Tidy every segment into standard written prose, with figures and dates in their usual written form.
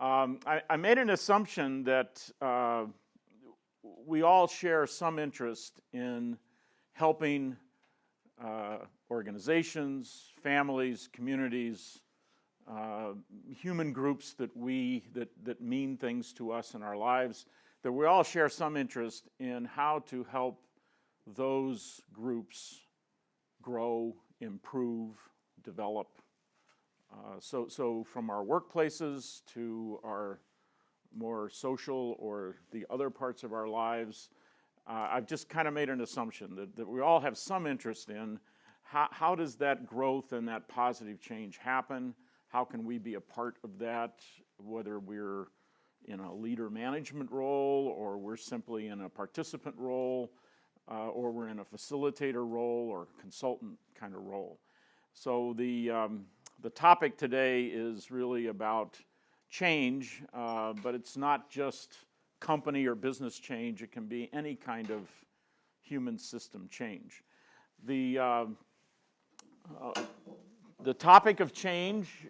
I made an assumption that we all share some interest in helping organizations, families, communities, human groups that mean things to us in our lives, that we all share some interest in how to help those groups grow, improve, develop. So from our workplaces to our more social or the other parts of our lives, I've just kind of made an assumption that we all have some interest in how does that growth and that positive change happen? How can we be a part of that, whether we're in a leader management role or we're simply in a participant role or we're in a facilitator role or consultant kind of role. So the topic today is really about change, but it's not just company or business change. It can be any kind of human system change. The topic of change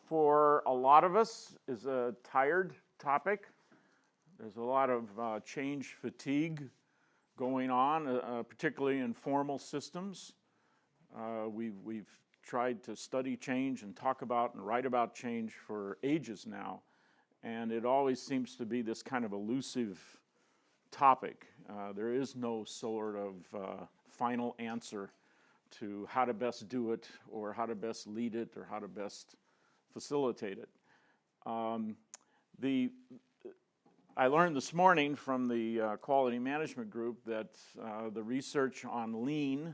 for a lot of us is a tired topic. There's a lot of change fatigue going on, particularly in formal systems. We've tried to study change and talk about and write about change for ages now, and it always seems to be this kind of elusive topic. There is no sort of final answer to how to best do it or how to best lead it or how to best facilitate it. I learned this morning from the quality management group that the research on lean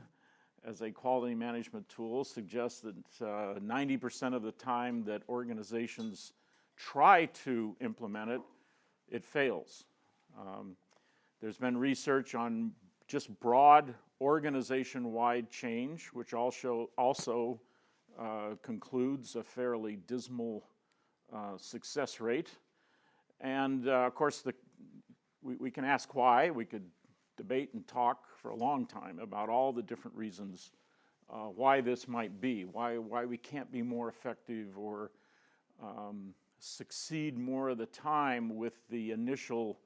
as a quality management tool suggests that 90% of the time that organizations try to implement it, it fails. There's been research on just broad organization-wide change, which also concludes a fairly dismal success rate. And of course, we can ask why. We could debate and talk for a long time about all the different reasons why this might be, why we can't be more effective or succeed more of the time with the initial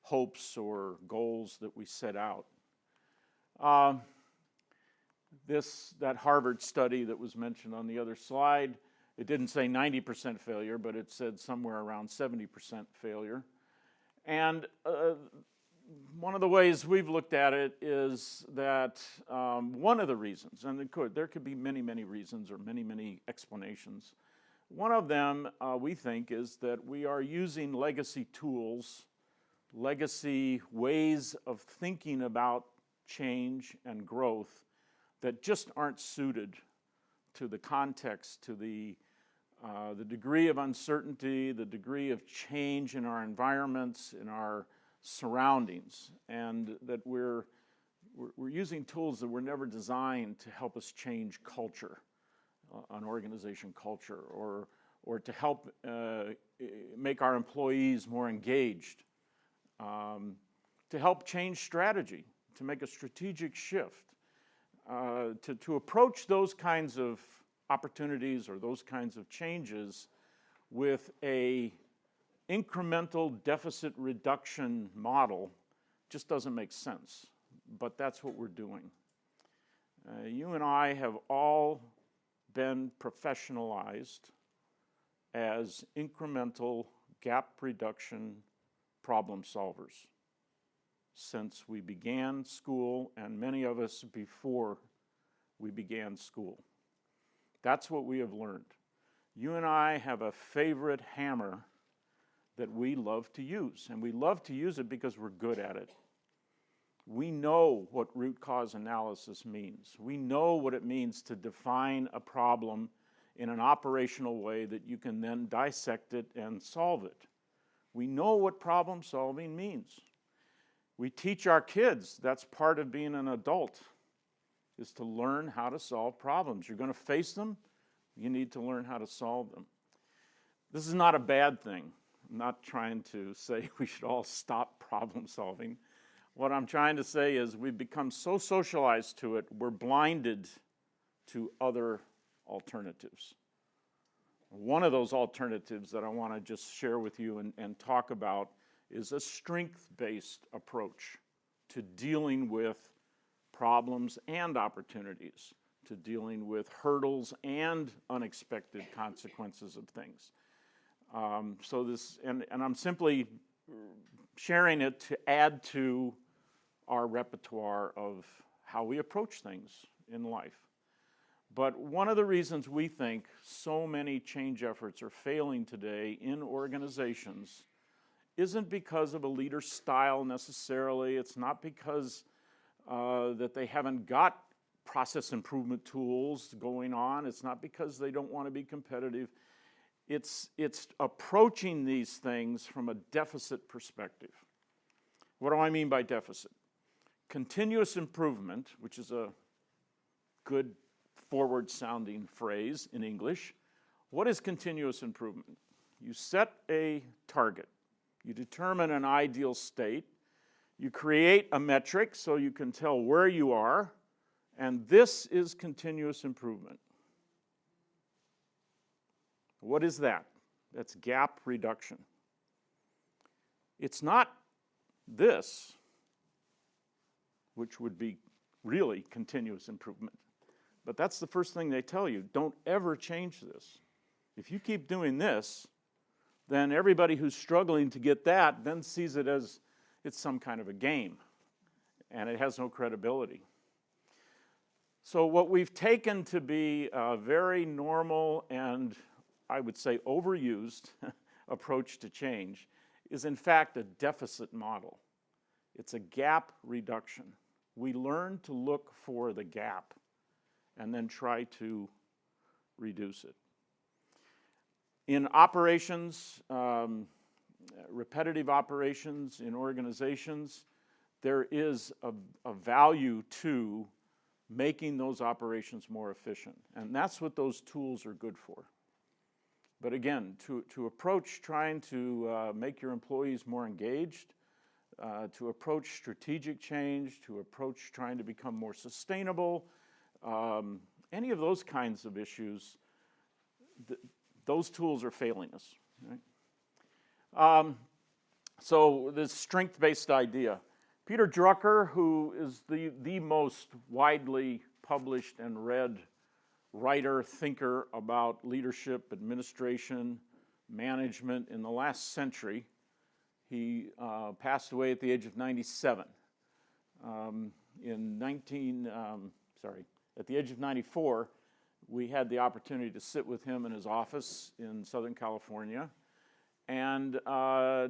hopes or goals that we set out. That Harvard study that was mentioned on the other slide, it didn't say 90% failure, but it said somewhere around 70% failure. And one of the ways we've looked at it is that one of the reasons, and there could be many, many reasons or many, many explanations. One of them, we think, is that we are using legacy tools, legacy ways of thinking about change and growth that just aren't suited to the context, to the degree of uncertainty, the degree of change in our environments, in our surroundings, and that we're using tools that were never designed to help us change culture, an organization culture, or to help make our employees more engaged, to help change strategy, to make a strategic shift, to approach those kinds of opportunities or those kinds of changes with a incremental deficit reduction model just doesn't make sense, but that's what we're doing. You and I have all been professionalized as incremental gap reduction problem solvers since we began school, and many of us before we began school. That's what we have learned. You and I have a favorite hammer that we love to use, and we love to use it because we're good at it. We know what root cause analysis means. We know what it means to define a problem in an operational way that you can then dissect it and solve it. We know what problem solving means. We teach our kids that's part of being an adult, is to learn how to solve problems. You're going to face them, you need to learn how to solve them. This is not a bad thing. I'm not trying to say we should all stop problem solving. What I'm trying to say is we've become so socialized to it, we're blinded to other alternatives. One of those alternatives that I want to just share with you and talk about is a strength-based approach to dealing with problems and opportunities, to dealing with hurdles and unexpected consequences of things. And I'm simply sharing it to add to our repertoire of how we approach things in life. But one of the reasons we think so many change efforts are failing today in organizations isn't because of a leader's style necessarily. It's not because that they haven't got process improvement tools going on. It's not because they don't want to be competitive. It's approaching these things from a deficit perspective. What do I mean by deficit? Continuous improvement, which is a good forward-sounding phrase in English. What is continuous improvement? You set a target. You determine an ideal state. You create a metric so you can tell where you are, and this is continuous improvement. What is that? That's gap reduction. It's not this, which would be really continuous improvement. But that's the first thing they tell you. Don't ever change this. If you keep doing this, then everybody who's struggling to get that then sees it as it's some kind of a game, and it has no credibility. So what we've taken to be a very normal and, I would say, overused approach to change is in fact a deficit model. It's a gap reduction. We learn to look for the gap and then try to reduce it. In operations, repetitive operations in organizations, there is a value to making those operations more efficient. And that's what those tools are good for. But again, to approach trying to make your employees more engaged, to approach strategic change, to approach trying to become more sustainable, any of those kinds of issues, those tools are failing us. Right? So this strength-based idea. Peter Drucker, who is the most widely published and read writer, thinker about leadership, administration, management in the last century, he passed away at the age of 97. At the age of 94, we had the opportunity to sit with him in his office in Southern California. And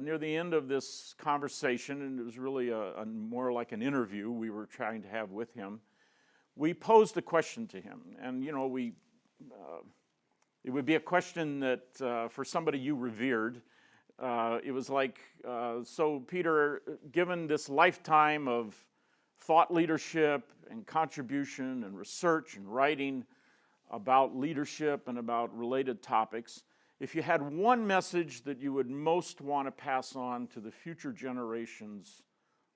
near the end of this conversation, and it was really more like an interview we were trying to have with him, we posed a question to him. And, you know, it would be a question that for somebody you revered, it was like, so Peter, given this lifetime of thought leadership and contribution and research and writing about leadership and about related topics, if you had one message that you would most want to pass on to the future generations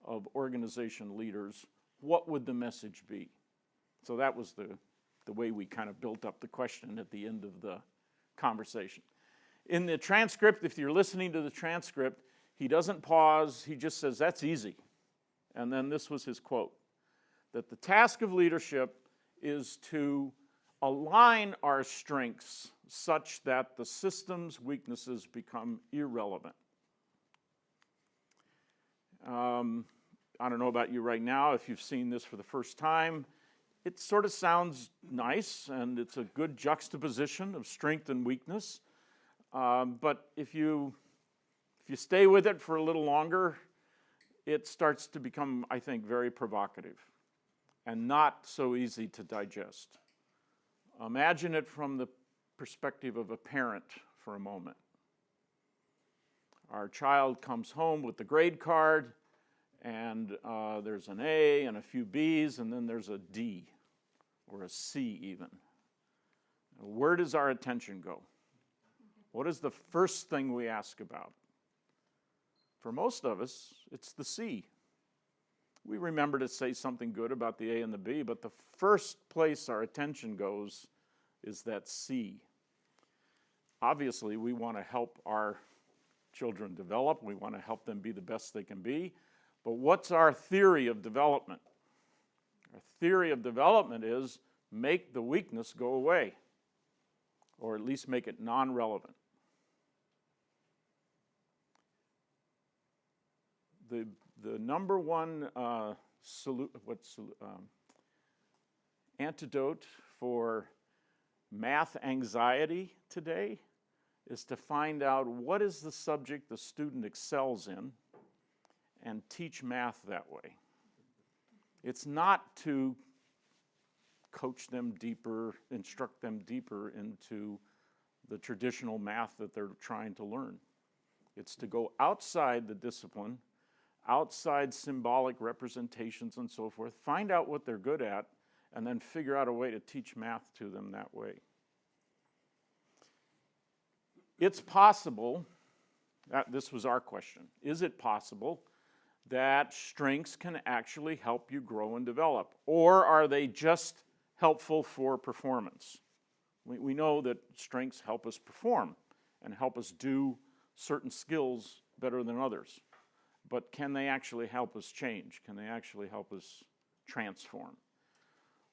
of organization leaders, what would the message be? So that was the way we kind of built up the question at the end of the conversation. In the transcript, if you're listening to the transcript, he doesn't pause, he just says, that's easy. And then this was his quote, that the task of leadership is to align our strengths such that the system's weaknesses become irrelevant. I don't know about you right now, if you've seen this for the first time, it sort of sounds nice, and it's a good juxtaposition of strength and weakness. But if you stay with it for a little longer, it starts to become, I think, very provocative and not so easy to digest. Imagine it from the perspective of a parent for a moment. Our child comes home with the grade card, and there's an A and a few B's, and then there's a D or a C even. Where does our attention go? What is the first thing we ask about? For most of us, it's the C. We remember to say something good about the A and the B, but the first place our attention goes is that C. obviously we want to help our children develop. We want to help them be the best they can be. But what's our theory of development? Our theory of development is make the weakness go away, or at least make it non-relevant. The number one antidote for math anxiety today is to find out what is the subject the student excels in and teach math that way. It's not to coach them deeper, instruct them deeper into the traditional math that they're trying to learn. It's to go outside the discipline, outside symbolic representations and so forth, find out what they're good at, and then figure out a way to teach math to them that way. It's possible, this was our question, is it possible that strengths can actually help you grow and develop? Or are they just helpful for performance? We know that strengths help us perform and help us do certain skills better than others. But can they actually help us change? Can they actually help us transform?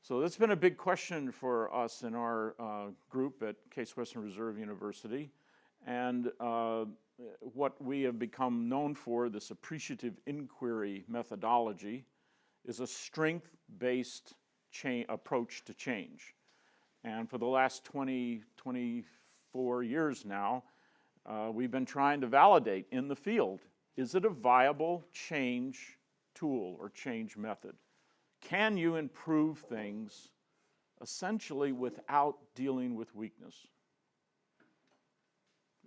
So that's been a big question for us in our group at Case Western Reserve University. And what we have become known for, this appreciative inquiry methodology, is a strength-based approach to change. And for the last 24 years now, we've been trying to validate in the field, is it a viable change tool or change method? Can you improve things essentially without dealing with weakness?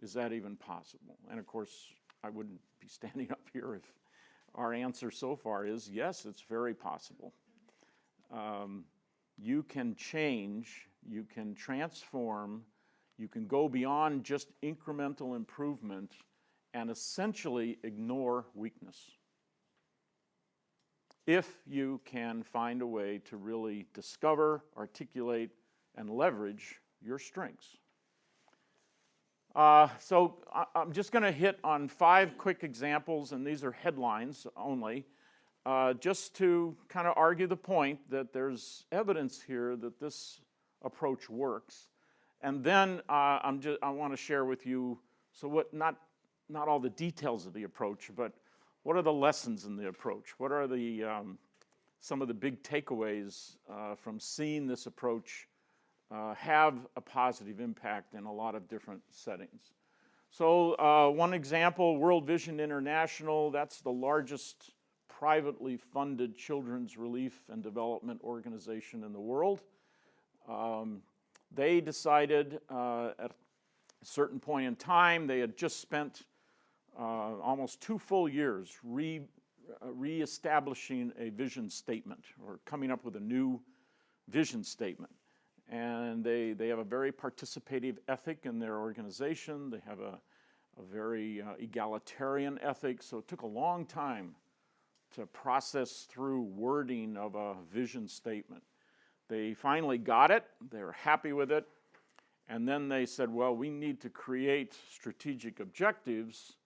Is that even possible? And of course, I wouldn't be standing up here if our answer so far is yes, it's very possible. You can change, you can transform, you can go beyond just incremental improvement and essentially ignore weakness, if you can find a way to really discover, articulate, and leverage your strengths. So I'm just going to hit on 5 quick examples, and these are headlines only, just to kind of argue the point that there's evidence here that this approach works. And then I want to share with you, so what, not all the details of the approach, but what are the lessons in the approach? What are the some of the big takeaways from seeing this approach have a positive impact in a lot of different settings? So one example, World Vision International, that's the largest privately funded children's relief and development organization in the world. They decided at a certain point in time, they had just spent almost 2 full years reestablishing a vision statement, or coming up with a new vision statement. And they have a very participative ethic in their organization. They have a very egalitarian ethic. So it took a long time to process through wording of a vision statement. They finally got it. They were happy with it. And then they said, well, we need to create strategic objectives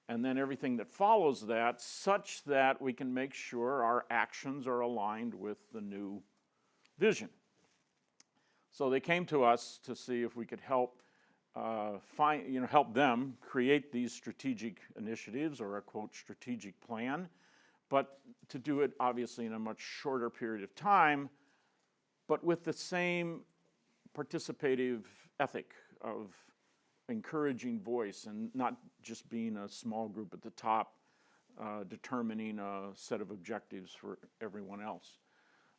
and then everything that follows that, such that we can make sure our actions are aligned with the new vision. So they came to us to see if we could help help them create these strategic initiatives, or a quote strategic plan, but to do it obviously in a much shorter period of time, but with the same participative ethic of encouraging voice and not just being a small group at the top determining a set of objectives for everyone else.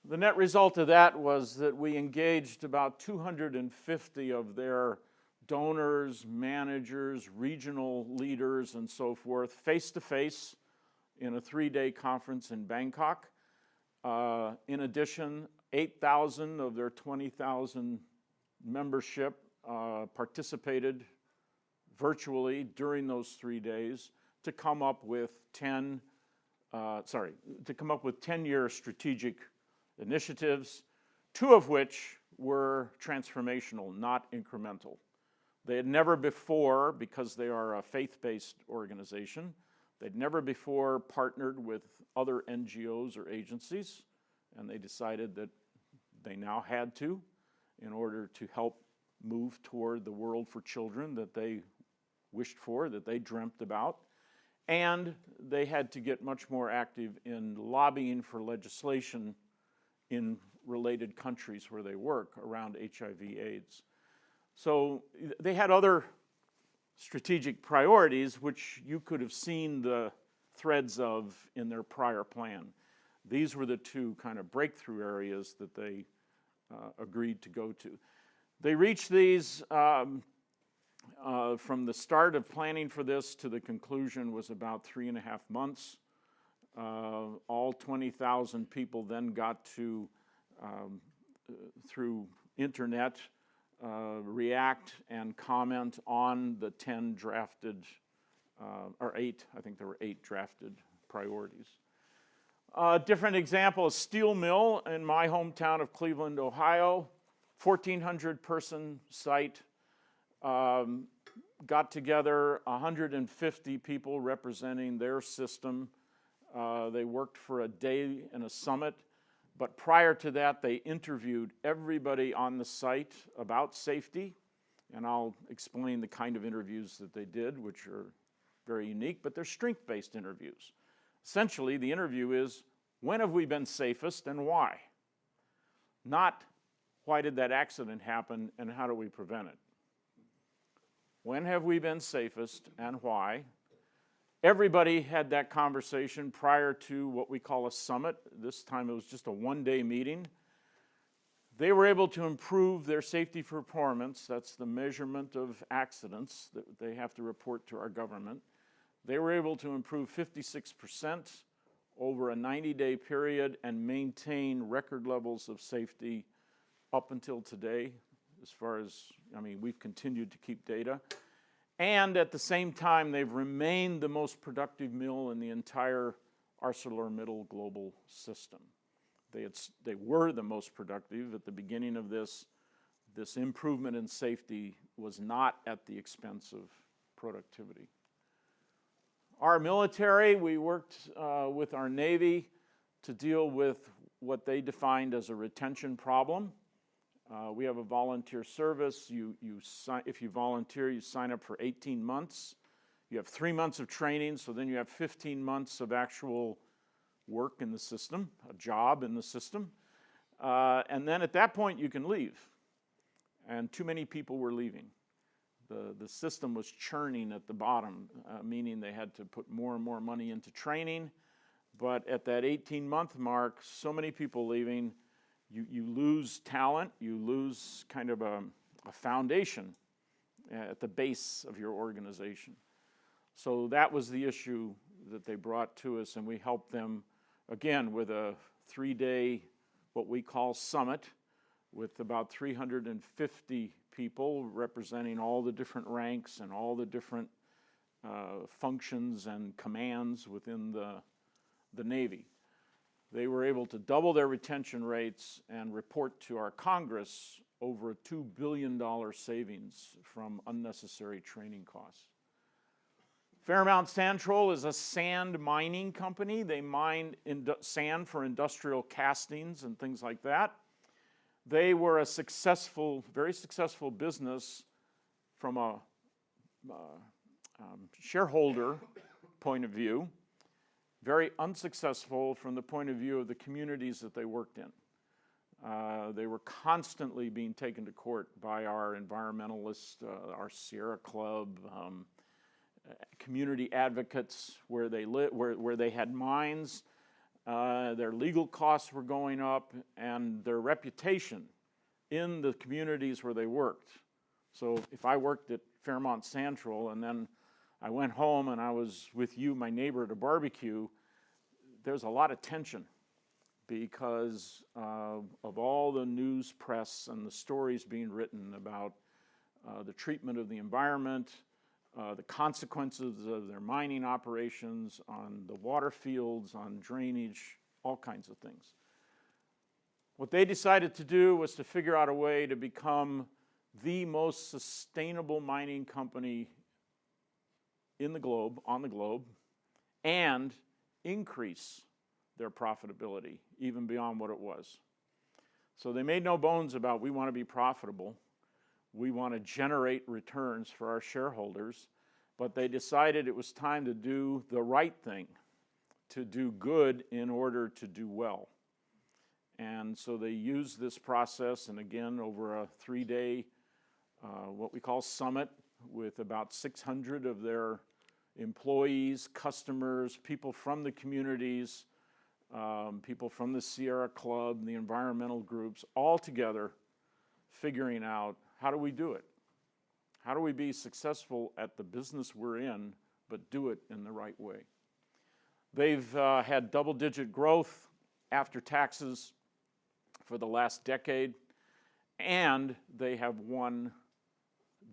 The net result of that was that we engaged about 250 of their donors, managers, regional leaders, and so forth, face-to-face in a 3-day conference in Bangkok. In addition, 8,000 of their 20,000 membership participated virtually during those 3 days to come up with 10-year strategic initiatives, 2 of which were transformational, not incremental. They had never before, because they are a faith-based organization, they'd never before partnered with other NGOs or agencies, and they decided that they now had to in order to help move toward the world for children that they wished for, that they dreamt about. And they had to get much more active in lobbying for legislation in related countries where they work around HIV/AIDS. So they had other strategic priorities, which you could have seen the threads of in their prior plan. These were the two kind of breakthrough areas that they agreed to go to. They reached these from the start of planning for this to the conclusion was about 3.5 months. All 20,000 people then got to, through internet, react and comment on the 10 drafted, or 8, I think there were 8 drafted priorities. Different example, a steel mill in my hometown of Cleveland, Ohio, 1,400 person site, got together 150 people representing their system. They worked for a day in a summit, but prior to that they interviewed everybody on the site about safety, and I'll explain the kind of interviews that they did, which are very unique, but they're strength-based interviews. Essentially, the interview is, when have we been safest and why? Not, why did that accident happen and how do we prevent it? When have we been safest and why? Everybody had that conversation prior to what we call a summit. This time it was just a one-day meeting. They were able to improve their safety performance. That's the measurement of accidents that they have to report to our government. They were able to improve 56% over a 90-day period and maintain record levels of safety up until today. As far as, we've continued to keep data. And at the same time, they've remained the most productive mill in the entire ArcelorMittal global system. They were the most productive at the beginning of this. This improvement in safety was not at the expense of productivity. Our military, we worked with our Navy to deal with what they defined as a retention problem. We have a volunteer service. If you volunteer, you sign up for 18 months. You have 3 months of training, so then you have 15 months of actual work in the system, a job in the system. And then at that point, you can leave. And too many people were leaving. The system was churning at the bottom, meaning they had to put more and more money into training. But at that 18-month mark, so many people leaving, you lose talent, you lose kind of a foundation at the base of your organization. So that was the issue that they brought to us, and we helped them, again, with a 3-day, what we call summit, with about 350 people representing all the different ranks and all the different functions and commands within the Navy. They were able to double their retention rates and report to our Congress over a $2 billion savings from unnecessary training costs. Fairmount Santrol is a sand mining company. They mine sand for industrial castings and things like that. They were a successful, very successful business from a shareholder point of view, very unsuccessful from the point of view of the communities that they worked in. They were constantly being taken to court by our environmentalists, our Sierra Club, community advocates where they where they had mines. Their legal costs were going up, and their reputation in the communities where they worked. So if I worked at Fairmount Santrol and then I went home and I was with you, my neighbor, at a barbecue, there's a lot of tension because of all the news press and the stories being written about the treatment of the environment, the consequences of their mining operations on the water fields, on drainage, all kinds of things. What they decided to do was to figure out a way to become the most sustainable mining company in the globe, on the globe, and increase their profitability even beyond what it was. So they made no bones about, we want to be profitable, we want to generate returns for our shareholders, but they decided it was time to do the right thing, to do good in order to do well. And so they used this process, and again, over a 3-day, what we call summit, with about 600 of their employees, customers, people from the communities, people from the Sierra Club, the environmental groups, all together figuring out, how do we do it? How do we be successful at the business we're in, but do it in the right way? They've had double-digit growth after taxes for the last decade, and they have won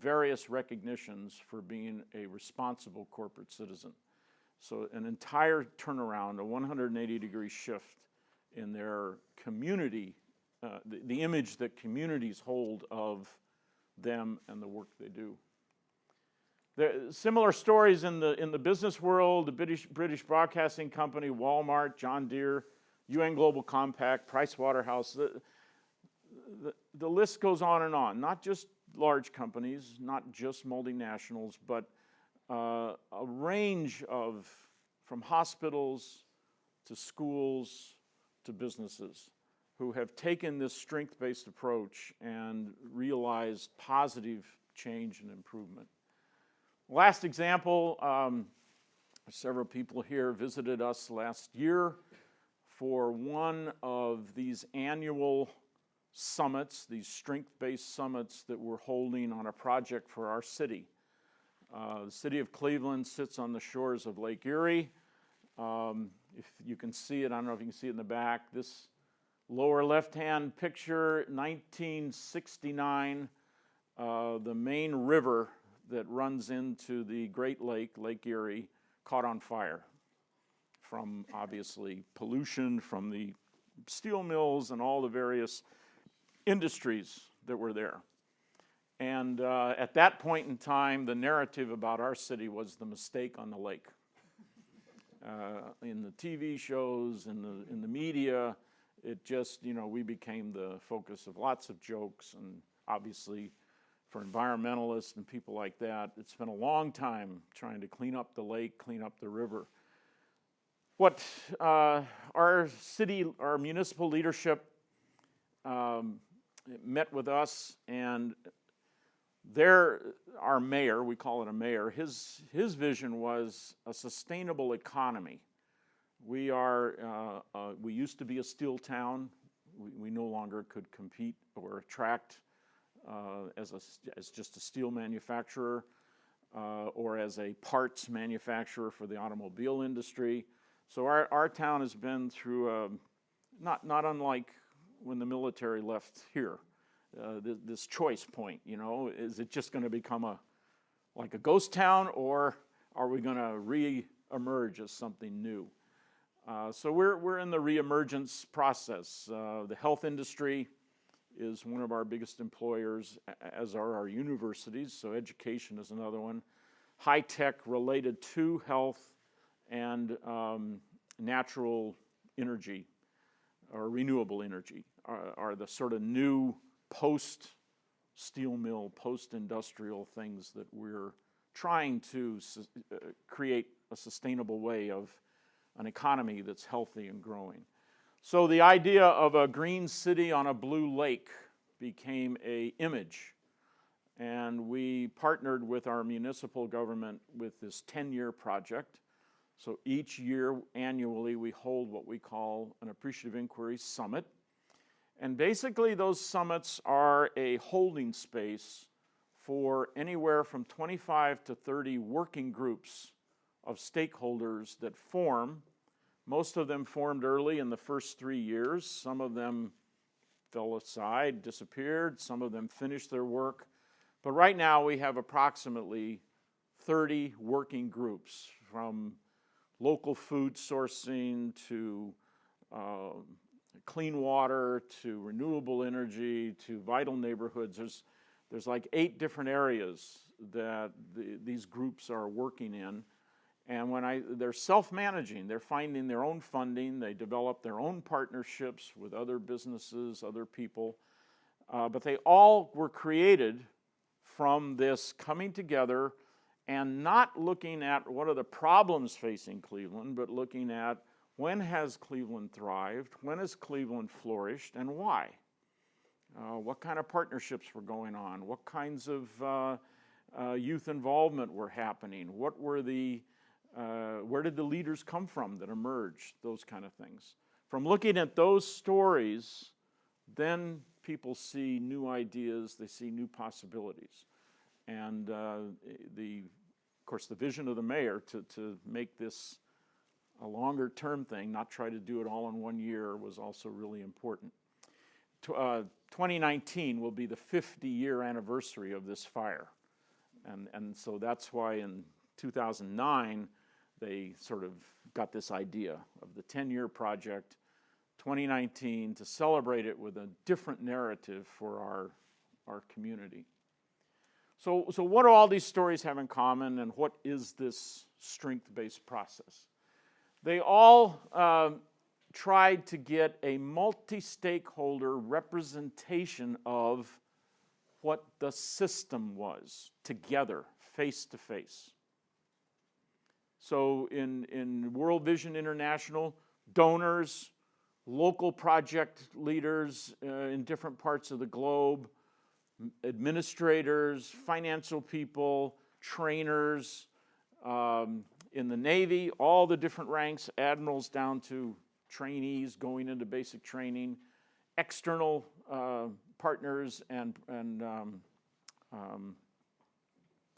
various recognitions for being a responsible corporate citizen. So an entire turnaround, a 180-degree shift in their community, the image that communities hold of them and the work they do. There are similar stories in the business world: the British Broadcasting Company, Walmart, John Deere, UN Global Compact, Price Waterhouse. The list goes on and on. Not just large companies, not just multinationals, but a range of, from hospitals to schools to businesses, who have taken this strength-based approach and realized positive change and improvement. Last example, several people here visited us last year for one of these annual summits, these strength-based summits that we're holding on a project for our city. The city of Cleveland sits on the shores of Lake Erie. If you can see it, I don't know if you can see it in the back, this lower left-hand picture, 1969, the main river that runs into the Great Lake, Lake Erie, caught on fire from, obviously, pollution from the steel mills and all the various industries that were there. And at that point in time, the narrative about our city was the mistake on the lake. In the TV shows, in the media, it just, we became the focus of lots of jokes, and obviously for environmentalists and people like that, it's been a long time trying to clean up the lake, clean up the river. What our municipal leadership met with us, and our mayor, we call it a mayor, his vision was a sustainable economy. We used to be a steel town. We no longer could compete or attract as just a steel manufacturer or as a parts manufacturer for the automobile industry. So our town has been through not unlike when the military left here. This choice point, is it just going to become like a ghost town, or are we going to re-emerge as something new? So we're in the re-emergence process. The health industry is one of our biggest employers, as are our universities, so education is another one. High tech related to health and natural energy or renewable energy are the sort of new post-steel mill, post-industrial things that we're trying to create a sustainable way of an economy that's healthy and growing. So the idea of a green city on a blue lake became an image, and we partnered with our municipal government with this 10-year project. So each year, annually, we hold what we call an Appreciative Inquiry Summit. And basically, those summits are a holding space for anywhere from 25 to 30 working groups of stakeholders that form. Most of them formed early in the first 3 years. Some of them fell aside, disappeared. Some of them finished their work. But right now, we have approximately 30 working groups, from local food sourcing to clean water to renewable energy to vital neighborhoods. There's like 8 different areas that these groups are working in. And they're self-managing, they're finding their own funding, they develop their own partnerships with other businesses, other people. But they all were created from this coming together and not looking at what are the problems facing Cleveland, but looking at when has Cleveland thrived, when has Cleveland flourished, and why. What kind of partnerships were going on, what kinds of youth involvement were happening, where did the leaders come from that emerged, those kind of things. From looking at those stories, then people see new ideas, they see new possibilities. And of course, the vision of the mayor to make this a longer term thing, not try to do it all in 1 year, was also really important. 2019 will be the 50-year anniversary of this fire. And so that's why in 2009, they sort of got this idea of the 10-year project, 2019, to celebrate it with a different narrative for our community. So what do all these stories have in common, and what is this strength-based process? They all tried to get a multi-stakeholder representation of what the system was, together, face-to-face. So in World Vision International, donors, local project leaders in different parts of the globe, administrators, financial people, trainers, in the Navy, all the different ranks, admirals down to trainees going into basic training, external partners and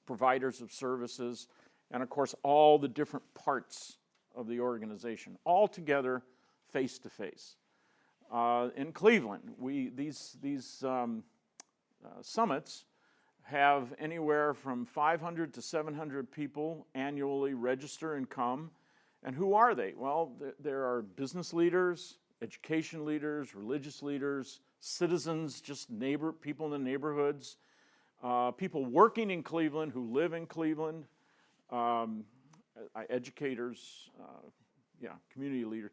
providers of services, and of course all the different parts of the organization, all together face to face. In Cleveland, these summits have anywhere from 500 to 700 people annually register and come. And who are they? Well, there are business leaders, education leaders, religious leaders, citizens, just people in the neighborhoods, people working in Cleveland who live in Cleveland, educators, community leaders.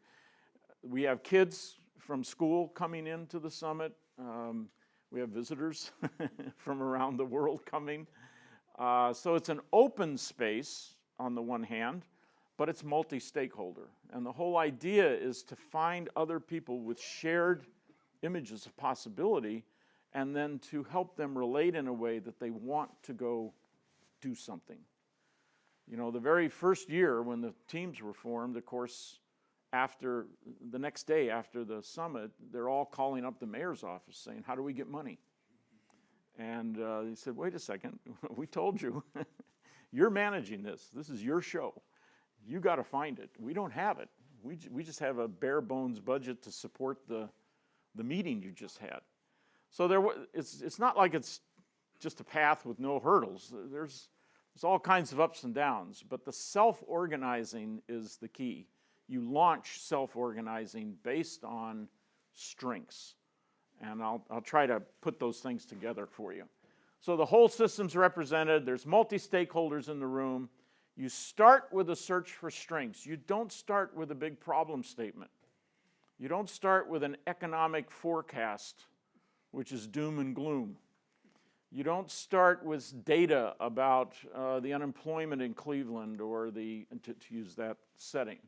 We have kids from school coming into the summit. We have visitors from around the world coming. So it's an open space on the one hand, but it's multi-stakeholder. And the whole idea is to find other people with shared images of possibility and then to help them relate in a way that they want to go do something. You know, the very first year when the teams were formed, of course, after the next day after the summit, they're all calling up the mayor's office saying, how do we get money? And he said, wait a second, we told you, you're managing this. This is your show. You got to find it. We don't have it. We just have a bare bones budget to support the meeting you just had. So it's not like it's just a path with no hurdles. There's all kinds of ups and downs, but the self-organizing is the key. You launch self-organizing based on strengths. And I'll try to put those things together for you. So the whole system's represented. There's multi-stakeholders in the room. You start with a search for strengths. You don't start with a big problem statement. You don't start with an economic forecast, which is doom and gloom. You don't start with data about the unemployment in Cleveland or to use that setting.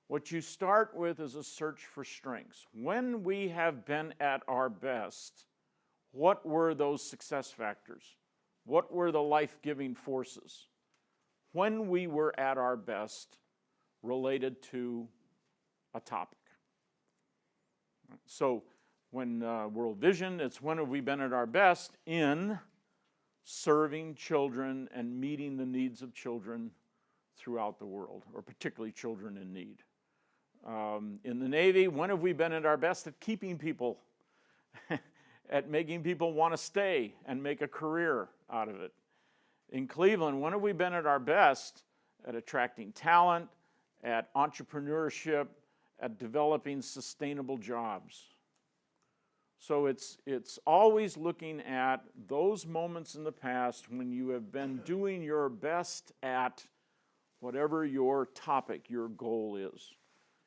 What you start with is a search for strengths. When we have been at our best, what were those success factors? What were the life-giving forces? When we were at our best related to a topic. So when World Vision, it's when have we been at our best in serving children and meeting the needs of children throughout the world, or particularly children in need. In the Navy, when have we been at our best at keeping people, at making people want to stay and make a career out of it? In Cleveland, when have we been at our best at attracting talent, at entrepreneurship, at developing sustainable jobs? So it's always looking at those moments in the past when you have been doing your best at whatever your topic, your goal is.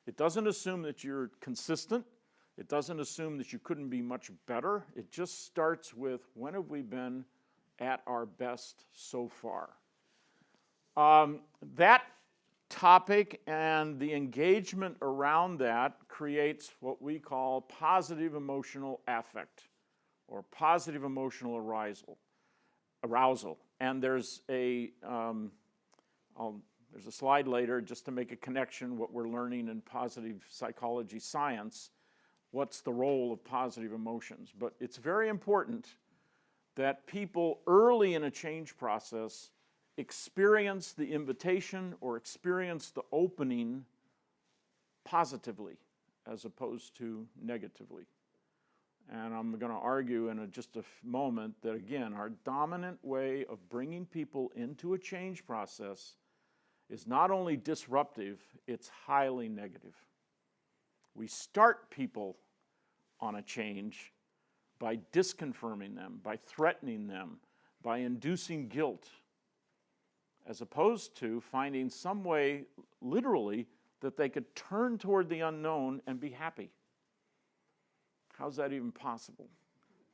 It doesn't assume that you're consistent. It doesn't assume that you couldn't be much better. It just starts with, when have we been at our best so far? That topic and the engagement around that creates what we call positive emotional affect or positive emotional arousal. And there's a slide later just to make a connection what we're learning in positive psychology science, what's the role of positive emotions. But it's very important that people early in a change process experience the invitation or experience the opening positively as opposed to negatively. And I'm going to argue in just a moment that, again, our dominant way of bringing people into a change process is not only disruptive, it's highly negative. We start people on a change by disconfirming them, by threatening them, by inducing guilt, as opposed to finding some way, literally, that they could turn toward the unknown and be happy. How's that even possible?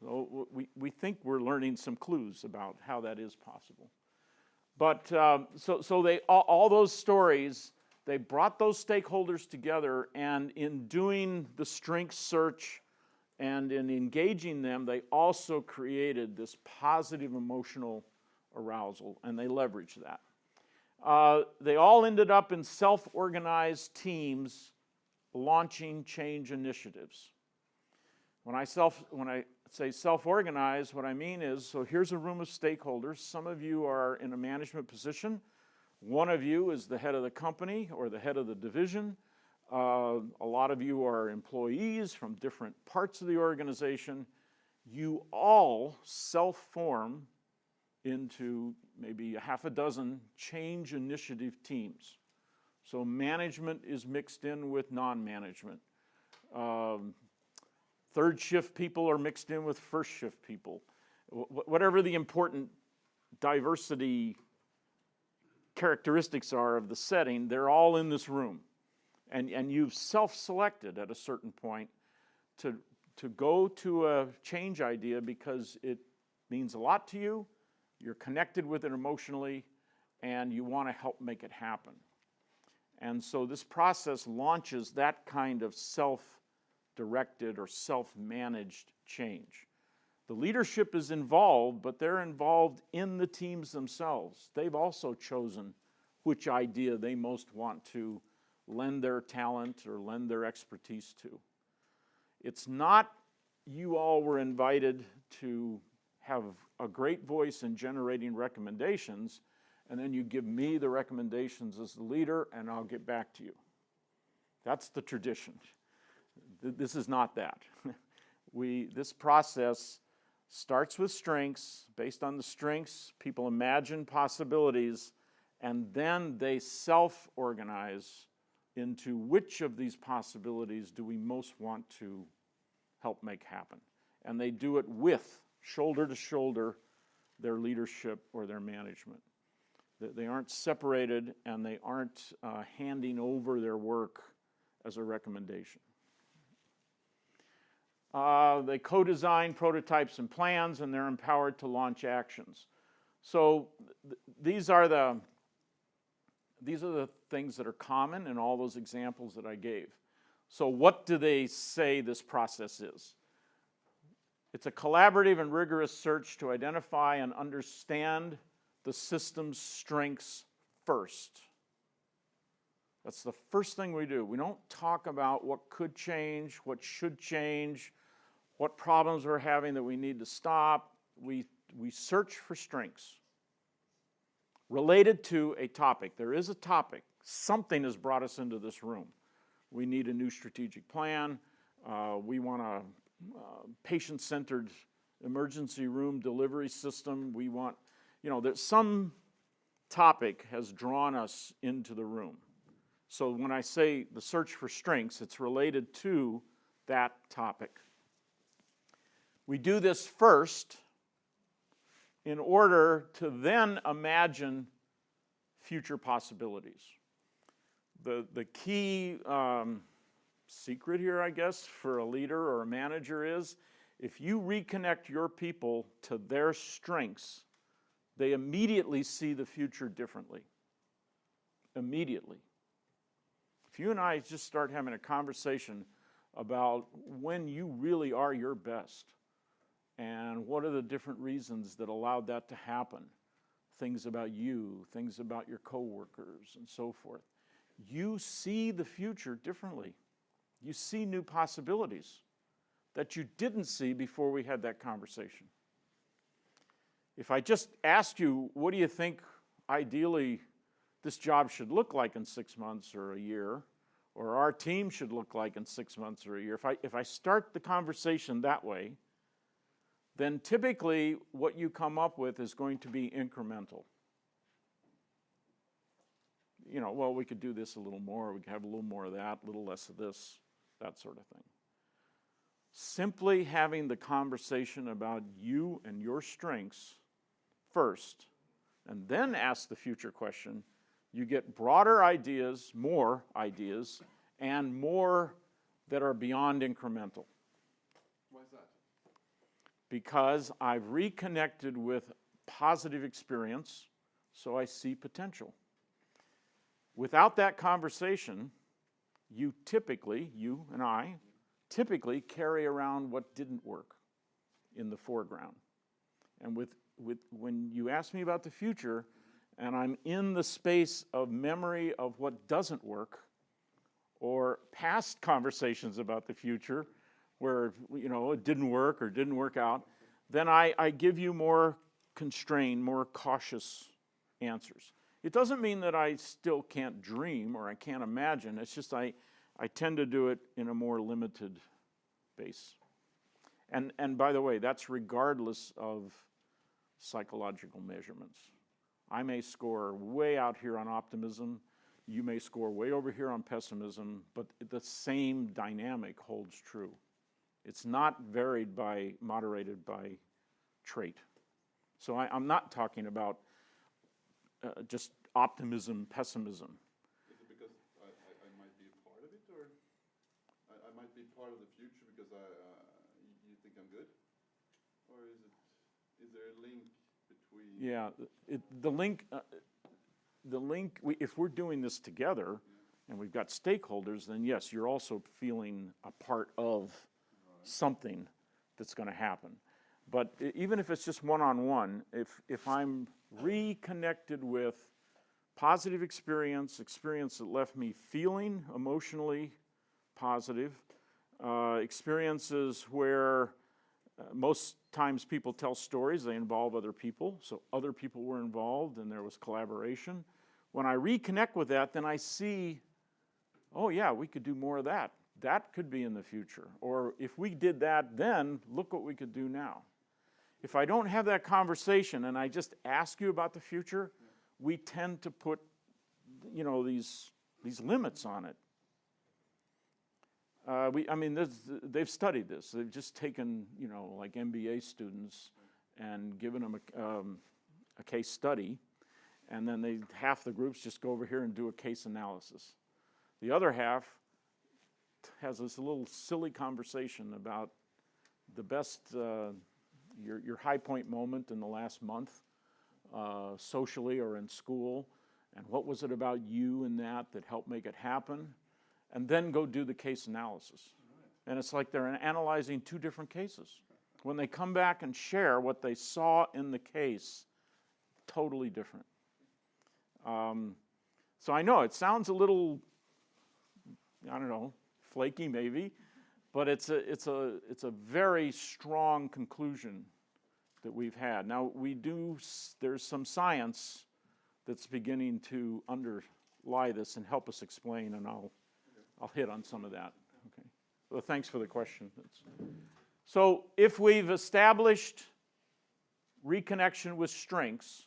So we think we're learning some clues about how that is possible. But so they all those stories, they brought those stakeholders together, and in doing the strengths search and in engaging them, they also created this positive emotional arousal, and they leveraged that. They all ended up in self-organized teams launching change initiatives. When I say self-organized, what I mean is, so here's a room of stakeholders. Some of you are in a management position. One of you is the head of the company or the head of the division. A lot of you are employees from different parts of the organization. You all self-form into maybe a half a dozen change initiative teams. So management is mixed in with non-management. Third shift people are mixed in with first shift people. Whatever the important diversity characteristics are of the setting, they're all in this room. And you've self-selected at a certain point to go to a change idea because it means a lot to you, you're connected with it emotionally, and you want to help make it happen. And so this process launches that kind of self-directed or self-managed change. The leadership is involved, but they're involved in the teams themselves. They've also chosen which idea they most want to lend their talent or lend their expertise to. It's not you all were invited to have a great voice in generating recommendations, and then you give me the recommendations as the leader, and I'll get back to you. That's the tradition. This is not that. This process starts with strengths. Based on the strengths, people imagine possibilities, and then they self-organize into which of these possibilities do we most want to help make happen. And they do it with, shoulder to shoulder, their leadership or their management. They aren't separated, and they aren't handing over their work as a recommendation. They co-design prototypes and plans, and they're empowered to launch actions. So these are the things that are common in all those examples that I gave. So what do they say this process is? It's a collaborative and rigorous search to identify and understand the system's strengths first. That's the first thing we do. We don't talk about what could change, what should change, what problems we're having that we need to stop. We search for strengths related to a topic. There is a topic. Something has brought us into this room. We need a new strategic plan. We want a patient-centered emergency room delivery system. We want, there's some topic has drawn us into the room. So when I say the search for strengths, it's related to that topic. We do this first in order to then imagine future possibilities. The key secret here, I guess, for a leader or a manager is if you reconnect your people to their strengths, they immediately see the future differently. Immediately. If you and I just start having a conversation about when you really are your best and what are the different reasons that allowed that to happen, things about you, things about your coworkers, and so forth, you see the future differently. You see new possibilities that you didn't see before we had that conversation. If I just asked you, what do you think ideally this job should look like in 6 months or a year, or our team should look like in 6 months or a year, if I start the conversation that way, then typically what you come up with is going to be incremental. You know, well, we could do this a little more, we could have a little more of that, a little less of this, that sort of thing. Simply having the conversation about you and your strengths first, and then ask the future question, you get broader ideas, more ideas, and more that are beyond incremental. Why is that? Because I've reconnected with positive experience, so I see potential. Without that conversation, you and I, typically carry around what didn't work in the foreground. And when you ask me about the future, and I'm in the space of memory of what doesn't work, or past conversations about the future, where it didn't work or didn't work out, then I give you more constrained, more cautious answers. It doesn't mean that I still can't dream or I can't imagine. It's just I tend to do it in a more limited base. And by the way, that's regardless of psychological measurements. I may score way out here on optimism. You may score way over here on pessimism, but the same dynamic holds true. It's not moderated by trait. So I'm not talking about just optimism, pessimism. Is it because I might be a part of it, or I might be part of the future because you think I'm good? Or is there a link between... Yeah, the link, if we're doing this together and we've got stakeholders, then yes, you're also feeling a part of something that's going to happen. But even if it's just one-on-one, if I'm reconnected with positive experience that left me feeling emotionally positive, experiences where most times people tell stories, they involve other people, so other people were involved and there was collaboration. When I reconnect with that, then I see, oh yeah, we could do more of that. That could be in the future. Or if we did that then, look what we could do now. If I don't have that conversation and I just ask you about the future, we tend to put, these limits on it. They've studied this. They've just taken, like MBA students and given them a case study, and then half the groups just go over here and do a case analysis. The other half has this little silly conversation about the best, your high point moment in the last month, socially or in school, and what was it about you and that helped make it happen, and then go do the case analysis. And it's like they're analyzing two different cases. When they come back and share what they saw in the case, totally different. So I know it sounds a little, flaky maybe, but it's a very strong conclusion that we've had. Now there's some science that's beginning to underlie this and help us explain, and I'll hit on some of that. Okay. Well, thanks for the question. So if we've established reconnection with strengths,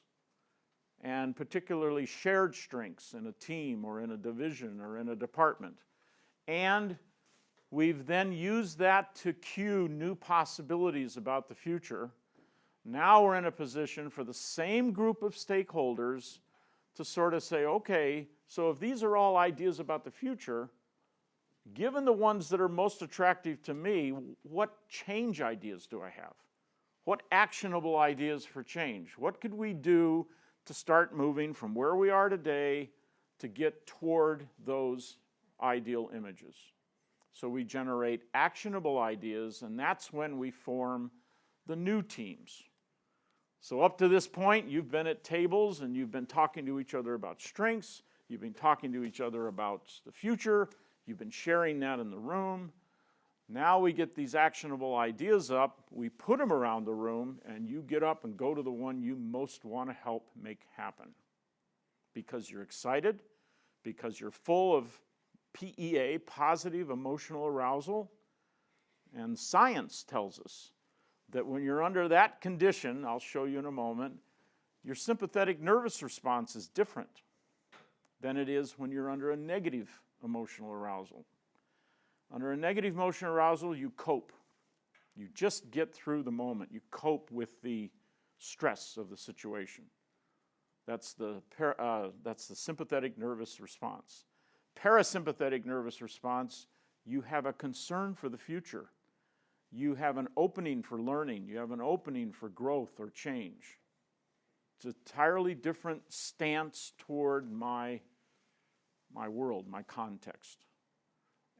and particularly shared strengths in a team or in a division or in a department, and We've then used that to cue new possibilities about the future. Now we're in a position for the same group of stakeholders to sort of say, okay, so if these are all ideas about the future, given the ones that are most attractive to me, what change ideas do I have? What actionable ideas for change? What could we do to start moving from where we are today to get toward those ideal images? So we generate actionable ideas, and that's when we form the new teams. So up to this point, you've been at tables and you've been talking to each other about strengths, you've been talking to each other about the future, you've been sharing that in the room. Now we get these actionable ideas up, we put them around the room, and you get up and go to the one you most want to help make happen. Because you're excited, because you're full of PEA, positive emotional arousal, and science tells us that when you're under that condition, I'll show you in a moment, your sympathetic nervous response is different than it is when you're under a negative emotional arousal. Under a negative emotional arousal, you cope. You just get through the moment. You cope with the stress of the situation. That's the sympathetic nervous response. Parasympathetic nervous response, you have a concern for the future. You have an opening for learning. You have an opening for growth or change. It's an entirely different stance toward my world, my context.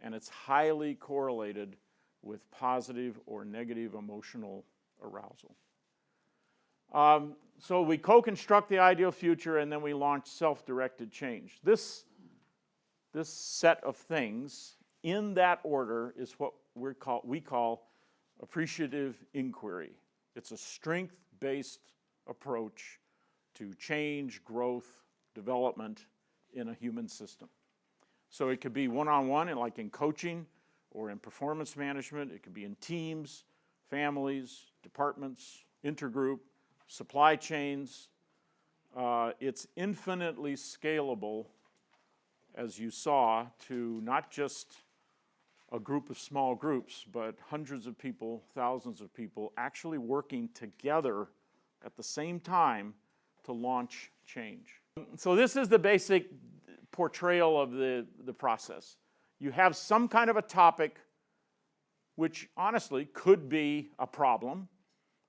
And it's highly correlated with positive or negative emotional arousal. So we co-construct the ideal future, and then we launch self-directed change. This set of things, in that order, is what we call appreciative inquiry. It's a strength-based approach to change, growth, development in a human system. So it could be one-on-one, like in coaching or in performance management. It could be in teams, families, departments, intergroup, supply chains. It's infinitely scalable, as you saw, to not just a group of small groups, but hundreds of people, thousands of people actually working together at the same time to launch change. So this is the basic portrayal of the process. You have some kind of a topic which honestly could be a problem.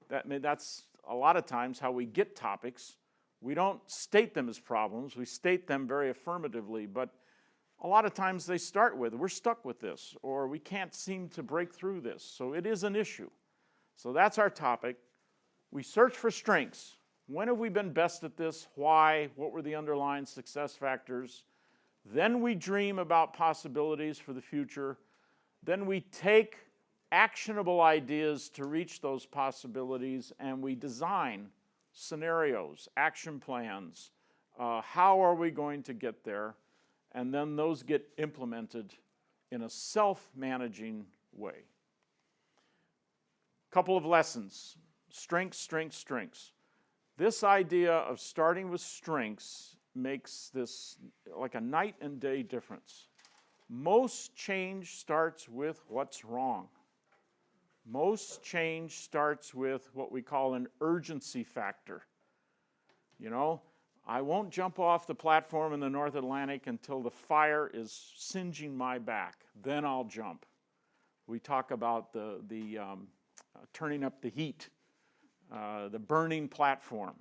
That's a lot of times how we get topics. We don't state them as problems, we state them very affirmatively, but a lot of times they start with, we're stuck with this, or we can't seem to break through this. So it is an issue. So that's our topic. We search for strengths. When have we been best at this? Why? What were the underlying success factors? Then we dream about possibilities for the future. Then we take actionable ideas to reach those possibilities, and we design scenarios, action plans. How are we going to get there? And then those get implemented in a self-managing way. Couple of lessons. Strengths, strengths, strengths. This idea of starting with strengths makes this like a night and day difference. Most change starts with what's wrong. Most change starts with what we call an urgency factor. You know, I won't jump off the platform in the North Atlantic until the fire is singeing my back. Then I'll jump. We talk about the turning up the heat, the burning platform.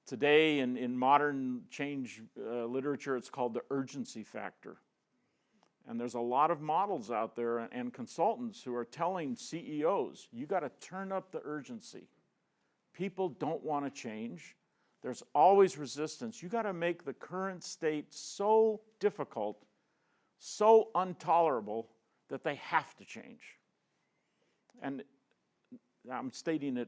Today, in modern change literature, it's called the urgency factor. And there's a lot of models out there and consultants who are telling CEOs, you got to turn up the urgency. People don't want to change. There's always resistance. You got to make the current state so difficult, so intolerable, that they have to change. And I'm stating it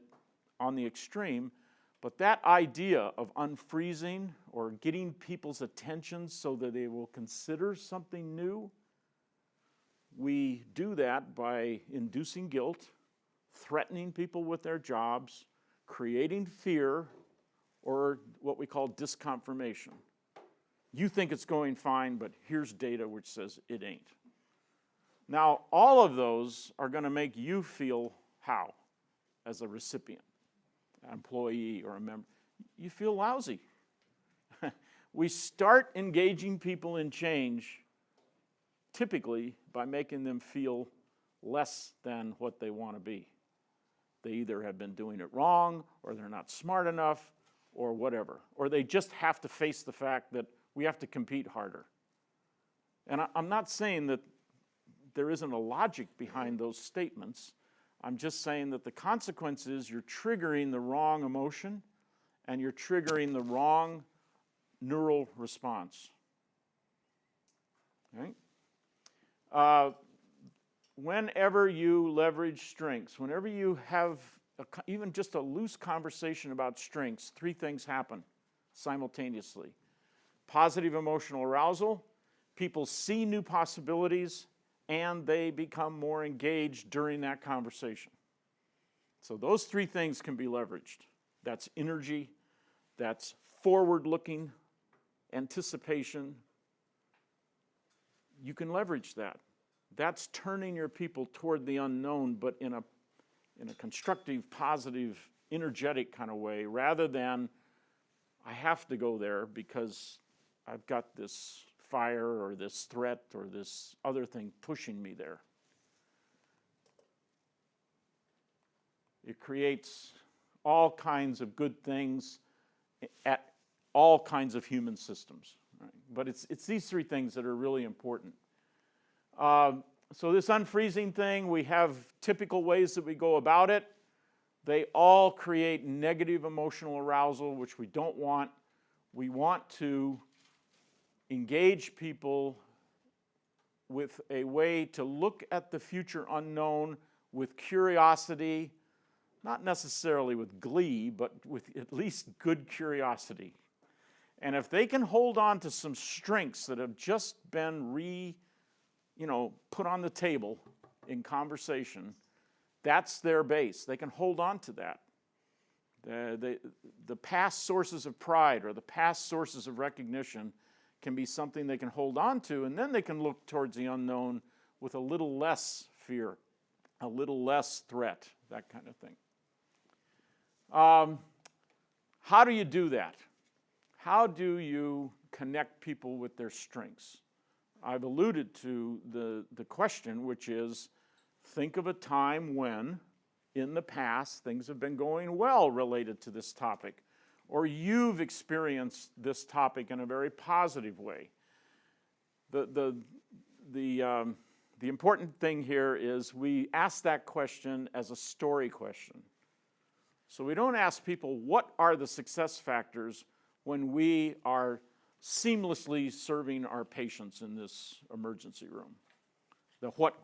on the extreme, but that idea of unfreezing or getting people's attention so that they will consider something new, we do that by inducing guilt, threatening people with their jobs, creating fear, or what we call disconfirmation. You think it's going fine, but here's data which says it ain't. Now, all of those are going to make you feel how as a recipient, an employee, or a member? You feel lousy. We start engaging people in change typically by making them feel less than what they want to be. They either have been doing it wrong, or they're not smart enough, or whatever. Or they just have to face the fact that we have to compete harder. And I'm not saying that there isn't a logic behind those statements. I'm just saying that the consequence is you're triggering the wrong emotion, and you're triggering the wrong neural response. Right? Whenever you leverage strengths, whenever you have even just a loose conversation about strengths, three things happen simultaneously. Positive emotional arousal, people see new possibilities, and they become more engaged during that conversation. So those three things can be leveraged. That's energy, that's forward-looking anticipation. You can leverage that. That's turning your people toward the unknown, but in a constructive, positive, energetic kind of way, rather than I have to go there because I've got this fire or this threat or this other thing pushing me there. It creates all kinds of good things at all kinds of human systems. Right? But it's these three things that are really important. So this unfreezing thing, we have typical ways that we go about it. They all create negative emotional arousal, which we don't want. We want to engage people with a way to look at the future unknown with curiosity, not necessarily with glee, but with at least good curiosity. And if they can hold on to some strengths that have just been put on the table in conversation, that's their base. They can hold on to that. The past sources of pride or the past sources of recognition can be something they can hold on to, and then they can look towards the unknown with a little less fear, a little less threat, that kind of thing. How do you do that? How do you connect people with their strengths? I've alluded to the question, which is, think of a time when, in the past, things have been going well related to this topic, or you've experienced this topic in a very positive way. The important thing here is we ask that question as a story question. So we don't ask people, what are the success factors when we are seamlessly serving our patients in this emergency room?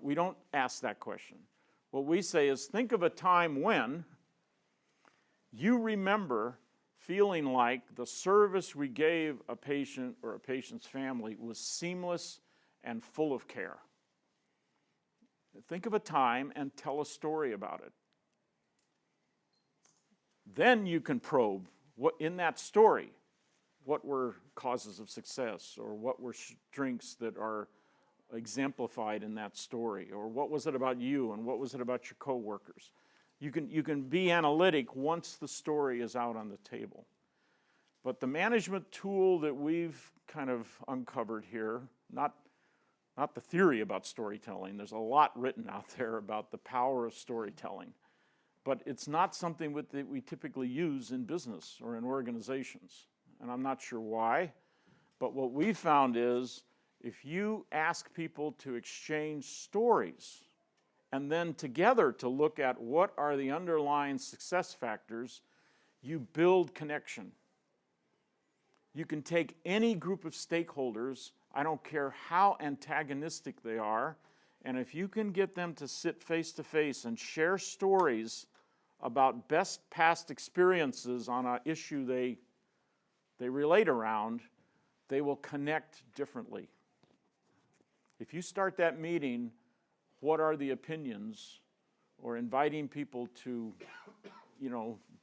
We don't ask that question. What we say is, think of a time when you remember feeling like the service we gave a patient or a patient's family was seamless and full of care. Think of a time and tell a story about it. Then you can probe what in that story, what were causes of success, or what were strengths that are exemplified in that story, or what was it about you and what was it about your coworkers. You can be analytic once the story is out on the table. But the management tool that we've kind of uncovered here, not the theory about storytelling, there's a lot written out there about the power of storytelling, but it's not something that we typically use in business or in organizations. And I'm not sure why, but what we found is if you ask people to exchange stories and then together to look at what are the underlying success factors, you build connection. You can take any group of stakeholders, I don't care how antagonistic they are, and if you can get them to sit face to face and share stories about best past experiences on an issue they relate around, they will connect differently. If you start that meeting, what are the opinions, or inviting people to,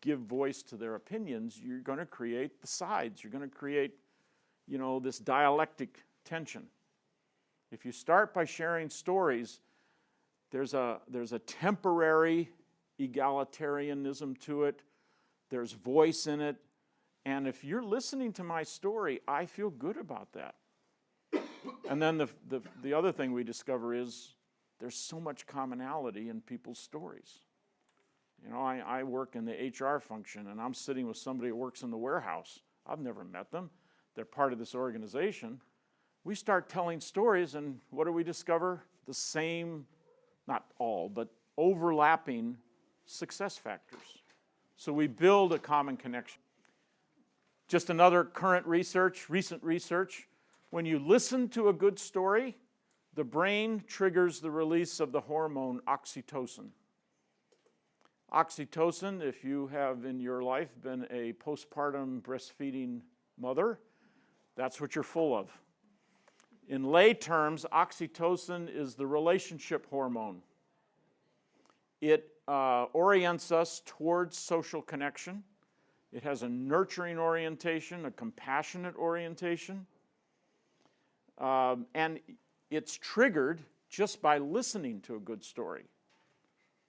give voice to their opinions, you're going to create the sides. You're going to create, this dialectic tension. If you start by sharing stories, There's a temporary egalitarianism to it. There's voice in it. And if you're listening to my story, I feel good about that. And then the other thing we discover is there's so much commonality in people's stories. You know, I work in the HR function, and I'm sitting with somebody who works in the warehouse. I've never met them. They're part of this organization. We start telling stories, and what do we discover? The same, not all, but overlapping success factors. So we build a common connection. Just another recent research. When you listen to a good story, the brain triggers the release of the hormone oxytocin. Oxytocin, if you have in your life been a postpartum breastfeeding mother, that's what you're full of. In lay terms, oxytocin is the relationship hormone. It orients us towards social connection. It has a nurturing orientation, a compassionate orientation. And it's triggered just by listening to a good story.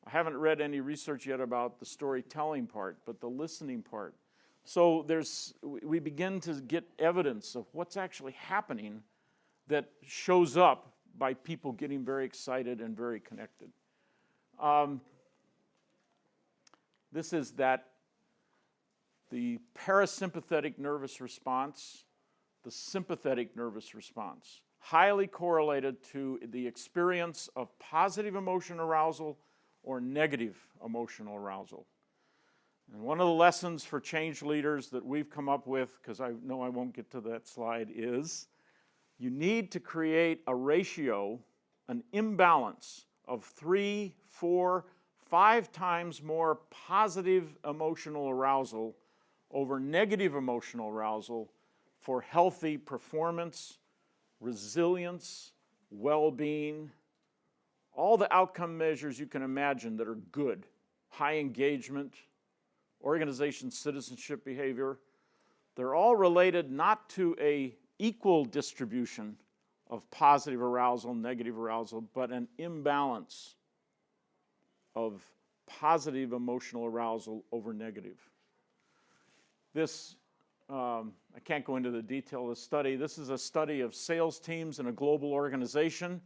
I haven't read any research yet about the storytelling part, but the listening part. So we begin to get evidence of what's actually happening that shows up by people getting very excited and very connected. This is the parasympathetic nervous response, the sympathetic nervous response, highly correlated to the experience of positive emotion arousal or negative emotional arousal. And one of the lessons for change leaders that we've come up with, because I know I won't get to that slide, is you need to create a ratio, an imbalance of 3, 4, 5 times more positive emotional arousal over negative emotional arousal for healthy performance, resilience, well-being, all the outcome measures you can imagine that are good, high engagement, organization citizenship behavior. They're all related not to an equal distribution of positive arousal, negative arousal, but an imbalance of positive emotional arousal over negative. This, I can't go into the detail of the study. This is a study of sales teams in a global organization.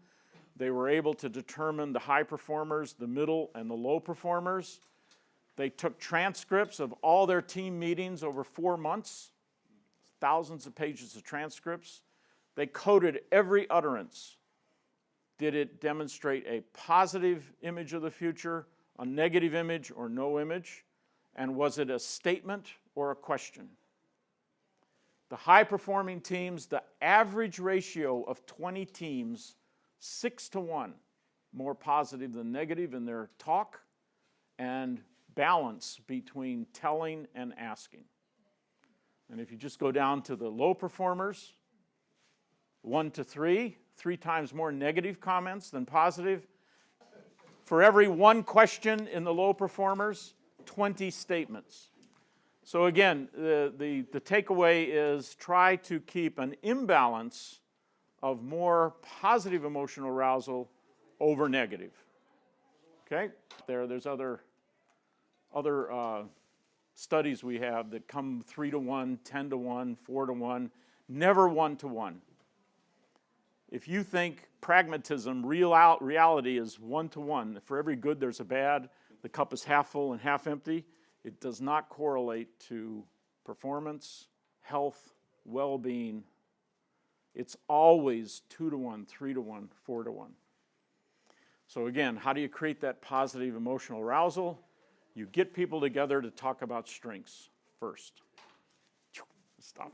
They were able to determine the high performers, the middle, and the low performers. They took transcripts of all their team meetings over 4 months, thousands of pages of transcripts. They coded every utterance. Did it demonstrate a positive image of the future, a negative image, or no image? And was it a statement or a question? The high-performing teams, the average ratio of 20 teams, 6-to-1, more positive than negative in their talk, and balance between telling and asking. And if you just go down to the low performers, 1-to-3, 3 times more negative comments than positive. For every 1 question in the low performers, 20 statements. So again, the takeaway is try to keep an imbalance of more positive emotional arousal over negative. Okay? There's other studies we have that come 3-to-1, 10-to-1, 4-to-1, never 1-to-1. If you think pragmatism, reality is 1-to-1, for every good there's a bad, the cup is half full and half empty, it does not correlate to performance, health, well-being. It's always 2-to-1, 3-to-1, 4-to-1. So again, how do you create that positive emotional arousal? You get people together to talk about strengths first. Stop.